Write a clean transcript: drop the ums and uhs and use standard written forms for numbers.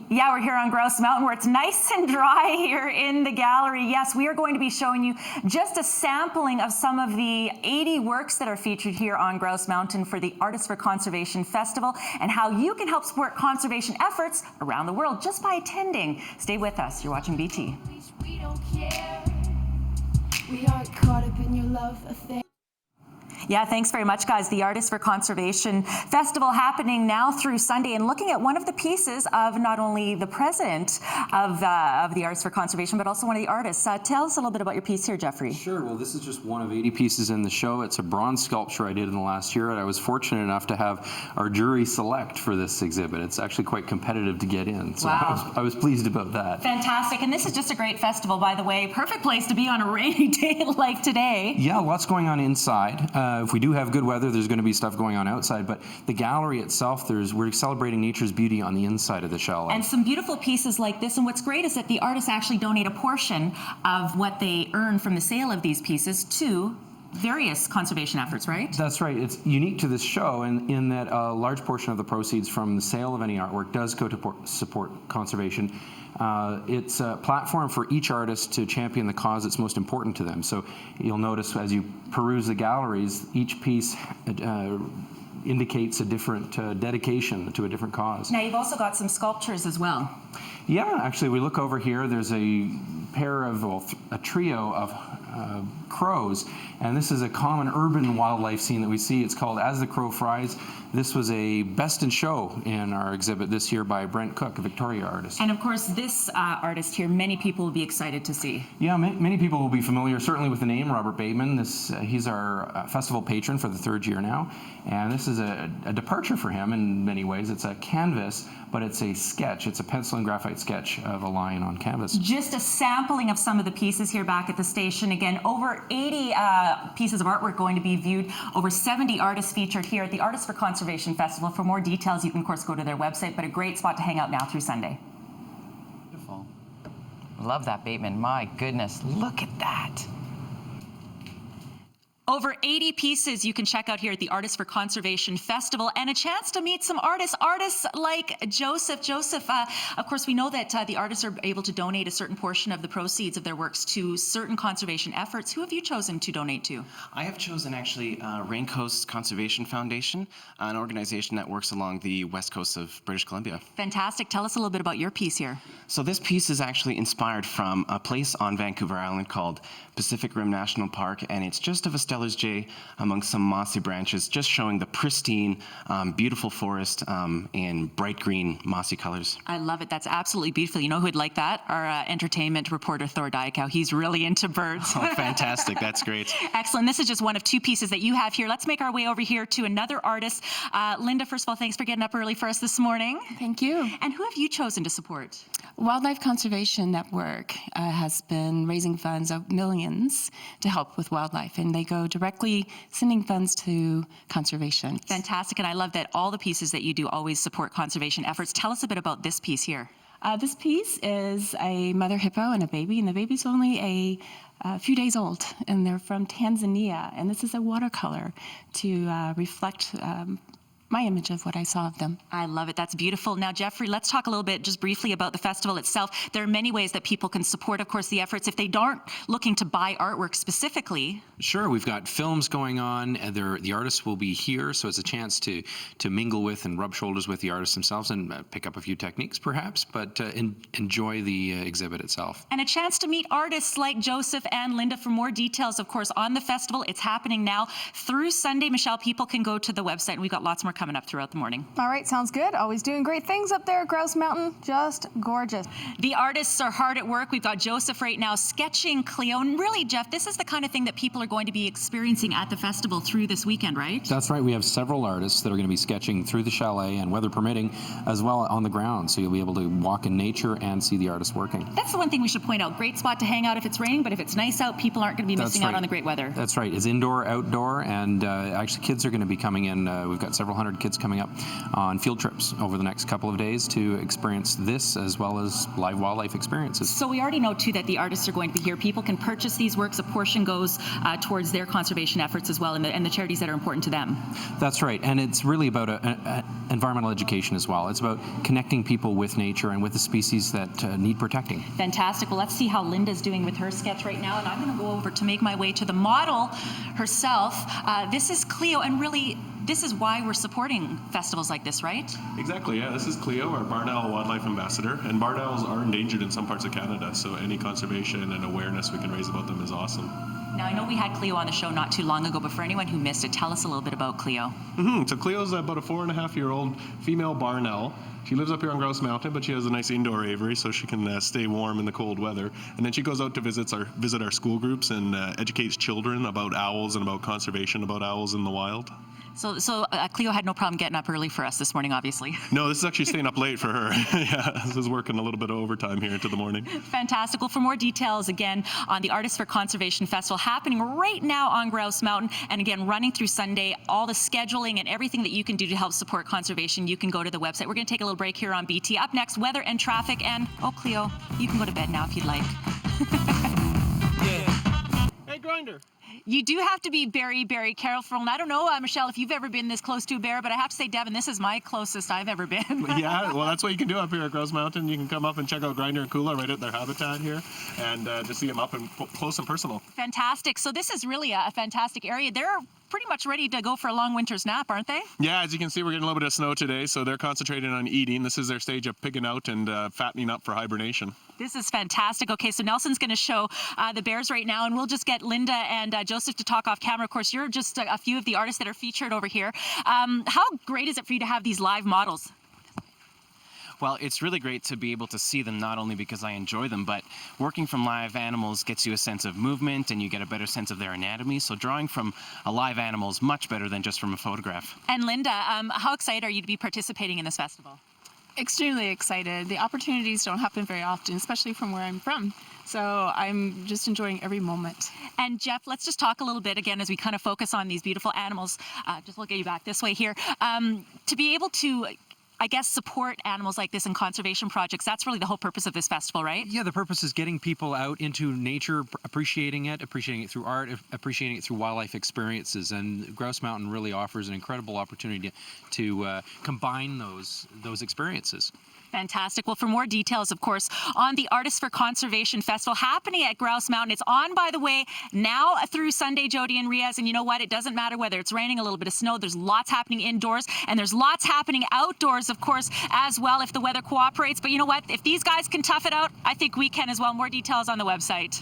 Yeah, we're here on Grouse Mountain where it's nice and dry here in the gallery. Yes, we are going to be showing you just a sampling of some of the 80 works that are featured here on Grouse Mountain for the Artists for Conservation Festival and how you can help support conservation efforts around the world just by attending. Stay with us. You're watching BT. We don't care. We aren't caught up in your love affair. Yeah, thanks very much, guys. The Artists for Conservation Festival happening now through Sunday, and looking at one of the pieces of not only the president of the Artists for Conservation, but also one of the artists. Tell us a little bit about your piece here, Jeffrey. Sure. Well, this is just one of 80 pieces in the show. It's a bronze sculpture I did in the last year, and I was fortunate enough to have our jury select for this exhibit. It's actually quite competitive to get in, so wow. I was pleased about that. Fantastic. And this is just a great festival, by the way. Perfect place to be on a rainy day like today. Yeah, lots going on inside. If we do have good weather, there's going to be stuff going on outside, but the gallery itself, we're celebrating nature's beauty on the inside of the chalet. And some beautiful pieces like this, and what's great is that the artists actually donate a portion of what they earn from the sale of these pieces to various conservation efforts, right? That's right. It's unique to this show in that a large portion of the proceeds from the sale of any artwork does go to support conservation. It's a platform for each artist to champion the cause that's most important to them. So you'll notice as you peruse the galleries, each piece indicates a different dedication to a different cause. Now you've also got some sculptures as well. Yeah, actually we look over here, there's a pair of, a trio of crows, and this is a common urban wildlife scene that we see. It's called As the Crow Flies. This was a best in show in our exhibit this year by Brent Cook, a Victoria artist. And of course this artist here, many people will be excited to see. Yeah, many people will be familiar certainly with the name Robert Bateman. He's our festival patron for the third year now, and this is a departure for him in many ways. It's a canvas, but it's a sketch. It's a pencil and graphite sketch of a lion on canvas. Just a sampling of some of the pieces here back at the station. Again, over 80 pieces of artwork going to be viewed, over 70 artists featured here at the Artists for Conservation Festival. For more details, you can, of course, go to their website, but a great spot to hang out now through Sunday. Beautiful. Love that, Bateman. My goodness, look at that. Over 80 pieces you can check out here at the Artists for Conservation Festival, and a chance to meet some artists like Joseph. Joseph, of course, we know that the artists are able to donate a certain portion of the proceeds of their works to certain conservation efforts. Who have you chosen to donate to? I have chosen actually Raincoast Conservation Foundation, an organization that works along the west coast of British Columbia. Fantastic. Tell us a little bit about your piece here. So this piece is actually inspired from a place on Vancouver Island called Pacific Rim National Park, and it's just of a Stellar's jay among some mossy branches, just showing the pristine, beautiful forest in bright green, mossy colors. I love it. That's absolutely beautiful. You know who'd like that? Our entertainment reporter, Thor Dyakow. He's really into birds. Oh, fantastic. That's great. Excellent. This is just one of two pieces that you have here. Let's make our way over here to another artist. Linda, first of all, thanks for getting up early for us this morning. Thank you. And who have you chosen to support? Wildlife Conservation Network has been raising funds of millions to help with wildlife, and they go directly sending funds to conservation. Fantastic, and I love that all the pieces that you do always support conservation efforts. Tell us a bit about this piece here. This piece is a mother hippo and a baby, and the baby's only a few days old, and they're from Tanzania, and this is a watercolor to reflect my image of what I saw of them. I love it. That's beautiful. Now, Jeffrey, let's talk a little bit just briefly about the festival itself. There are many ways that people can support, of course, the efforts if they aren't looking to buy artwork specifically. Sure. We've got films going on. And the artists will be here, so it's a chance to mingle with and rub shoulders with the artists themselves and pick up a few techniques, perhaps, but enjoy the exhibit itself. And a chance to meet artists like Joseph and Linda. For more details, of course, on the festival, it's happening now through Sunday. Michelle, people can go to the website, and we've got lots more coming up throughout the morning. All right, sounds good. Always doing great things up there at Grouse Mountain. Just gorgeous. The artists are hard at work. We've got Joseph right now sketching Cleo. And really, Jeff, this is the kind of thing that people are going to be experiencing at the festival through this weekend, right? That's right. We have several artists that are going to be sketching through the chalet and, weather permitting, as well on the ground. So you'll be able to walk in nature and see the artists working. That's the one thing we should point out. Great spot to hang out if it's raining, but if it's nice out, people aren't going to be missing out on the great weather. That's right. It's indoor, outdoor, and actually kids are going to be coming in. We've got several hundred 100 kids coming up on field trips over the next couple of days to experience this as well as live wildlife experiences. So we already know too that the artists are going to be here. People can purchase these works. A portion goes towards their conservation efforts as well, and the charities that are important to them. That's right, and it's really about environmental education as well. It's about connecting people with nature and with the species that need protecting. Fantastic. Well, let's see how Linda's doing with her sketch right now, and I'm going to go over to make my way to the model herself. This is Cleo, and really, this is why we're supporting festivals like this, right? Exactly, yeah. This is Cleo, our barn owl wildlife ambassador, and barn owls are endangered in some parts of Canada, so any conservation and awareness we can raise about them is awesome. Now, I know we had Cleo on the show not too long ago, but for anyone who missed it, tell us a little bit about Cleo. So Cleo's about a 4.5-year-old female barn owl. She lives up here on Grouse Mountain, but she has a nice indoor aviary so she can stay warm in the cold weather. And then she goes out to visit our school groups and educates children about owls and about conservation about owls in the wild. So Cleo had no problem getting up early for us this morning, obviously. No, this is actually staying up late for her. Yeah, this is working a little bit of overtime here into the morning. Fantastic. Well, for more details, again, on the Artists for Conservation Festival happening right now on Grouse Mountain, and again, running through Sunday, all the scheduling and everything that you can do to help support conservation, you can go to the website. We're going to take a little break here on BT. Up next, weather and traffic, and, oh, Cleo, you can go to bed now if you'd like. Hey, Grinder. You do have to be very, very careful. And I don't know, Michelle, if you've ever been this close to a bear, but I have to say, Devin, this is my closest I've ever been. Yeah, well, that's what you can do up here at Grouse Mountain. You can come up and check out Grinder and Kula right at their habitat here and just see them up and close and personal. Fantastic. So this is really a fantastic area. They're pretty much ready to go for a long winter's nap, aren't they? Yeah, as you can see, we're getting a little bit of snow today, so they're concentrating on eating. This is their stage of pigging out and fattening up for hibernation. This is fantastic. Okay, so Nelson's going to show the bears right now, and we'll just get Linda and Joseph to talk off camera. Of course, you're just a few of the artists that are featured over here. How great is it for you to have these live models? Well, it's really great to be able to see them, not only because I enjoy them, but working from live animals gets you a sense of movement and you get a better sense of their anatomy. So drawing from a live animal is much better than just from a photograph. And Linda, how excited are you to be participating in this festival? Extremely excited. The opportunities don't happen very often, especially from where I'm from. So I'm just enjoying every moment. And Jeff, let's just talk a little bit again as we kind of focus on these beautiful animals. Just look at you back this way here. To be able to, I guess, support animals like this in conservation projects, that's really the whole purpose of this festival, right? Yeah, the purpose is getting people out into nature, appreciating it through art, appreciating it through wildlife experiences. And Grouse Mountain really offers an incredible opportunity to combine those experiences. Fantastic. Well, for more details, of course, on the Artists for Conservation Festival happening at Grouse Mountain. It's on, by the way, now through Sunday, Jody and Riaz. And you know what? It doesn't matter whether it's raining, a little bit of snow. There's lots happening indoors, and there's lots happening outdoors, of course, as well, if the weather cooperates. But you know what? If these guys can tough it out, I think we can as well. More details on the website.